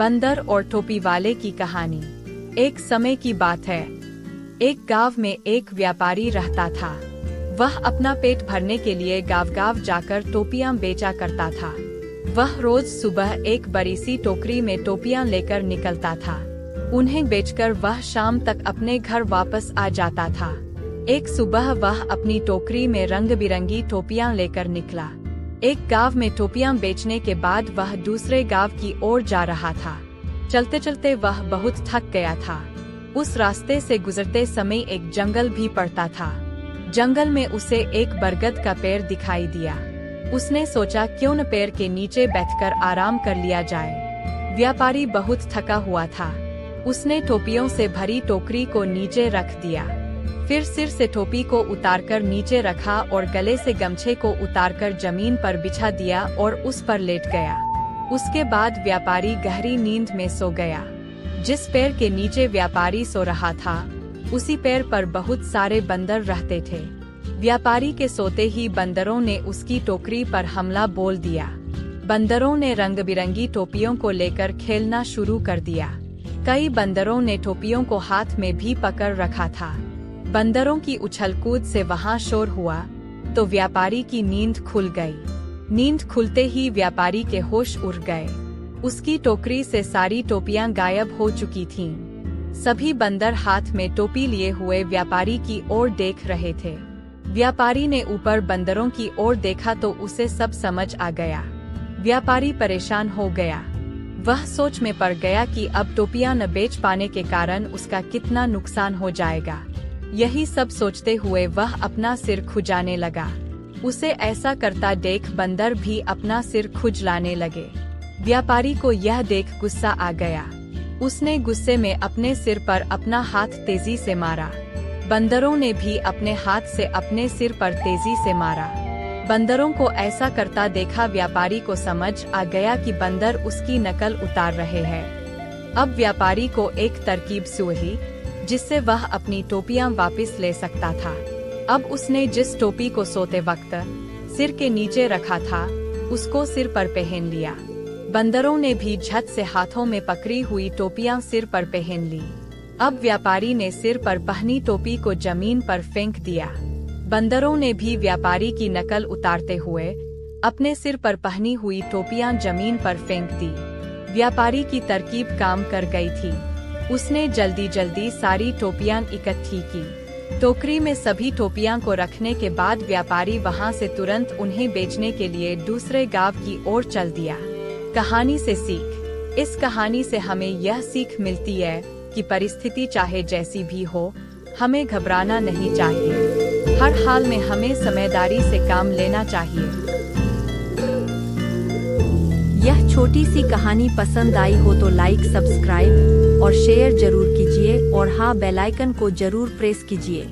बंदर और टोपी वाले की कहानी। एक समय की बात है, एक गांव में एक व्यापारी रहता था। वह अपना पेट भरने के लिए गांव-गांव जाकर टोपियां बेचा करता था। वह रोज सुबह एक बड़ी सी टोकरी में टोपियां लेकर निकलता था। उन्हें बेचकर वह शाम तक अपने घर वापस आ जाता था। एक सुबह वह अपनी टोकरी में रंग बिरंगी टोपियां लेकर निकला। एक गांव में टोपियां बेचने के बाद वह दूसरे गांव की ओर जा रहा था। चलते चलते वह बहुत थक गया था। उस रास्ते से गुजरते समय एक जंगल भी पड़ता था। जंगल में उसे एक बरगद का पेड़ दिखाई दिया। उसने सोचा क्यों न पेड़ के नीचे बैठकर आराम कर लिया जाए। व्यापारी बहुत थका हुआ था। उसने टोपियों से भरी टोकरी को नीचे रख दिया। फिर सिर से टोपी को उतारकर नीचे रखा और गले से गमछे को उतारकर जमीन पर बिछा दिया और उस पर लेट गया। उसके बाद व्यापारी गहरी नींद में सो गया। जिस पेड़ के नीचे व्यापारी सो रहा था, उसी पेड़ पर बहुत सारे बंदर रहते थे। व्यापारी के सोते ही बंदरों ने उसकी टोकरी पर हमला बोल दिया। बंदरों ने रंग बिरंगी टोपियों को लेकर खेलना शुरू कर दिया। कई बंदरों ने टोपियों को हाथ में भी पकड़ रखा था। बंदरों की उछल कूद से वहां शोर हुआ तो व्यापारी की नींद खुल गई। नींद खुलते ही व्यापारी के होश उड़ गए। उसकी टोकरी से सारी टोपियां गायब हो चुकी थीं। सभी बंदर हाथ में टोपी लिए हुए व्यापारी की ओर देख रहे थे। व्यापारी ने ऊपर बंदरों की ओर देखा तो उसे सब समझ आ गया। व्यापारी परेशान हो गया। वह सोच में पड़ गया कि अब टोपियां न बेच पाने के कारण उसका कितना नुकसान हो जाएगा। यही सब सोचते हुए वह अपना सिर खुजाने लगा। उसे ऐसा करता देख बंदर भी अपना सिर खुजलाने लगे। व्यापारी को यह देख गुस्सा आ गया। उसने गुस्से में अपने सिर पर अपना हाथ तेजी से मारा। बंदरों ने भी अपने हाथ से अपने सिर पर तेजी से मारा। बंदरों को ऐसा करता देखा व्यापारी को समझ आ गया कि बंदर उसकी नकल उतार रहे हैं। अब व्यापारी को एक तरकीब सूझी जिससे वह अपनी टोपियां वापस ले सकता था। अब उसने जिस टोपी को सोते वक्त सिर के नीचे रखा था, उसको सिर पर पहन लिया। बंदरों ने भी झट से हाथों में पकड़ी हुई टोपियां सिर पर पहन ली। अब व्यापारी ने सिर पर पहनी टोपी को जमीन पर फेंक दिया। बंदरों ने भी व्यापारी की नकल उतारते हुए अपने सिर पर पहनी हुई टोपियां जमीन पर फेंक दी। व्यापारी की तरकीब काम कर गई थी। उसने जल्दी जल्दी सारी टोपियां इकट्ठी की। टोकरी में सभी टोपियां को रखने के बाद व्यापारी वहां से तुरंत उन्हें बेचने के लिए दूसरे गांव की ओर चल दिया। कहानी से सीख। इस कहानी से हमें यह सीख मिलती है कि परिस्थिति चाहे जैसी भी हो, हमें घबराना नहीं चाहिए। हर हाल में हमें समझदारी से काम लेना चाहिए। यह छोटी सी कहानी पसंद आई हो तो लाइक, सब्सक्राइब और शेयर जरूर कीजिए और हाँ, बेल आइकन को जरूर प्रेस कीजिए।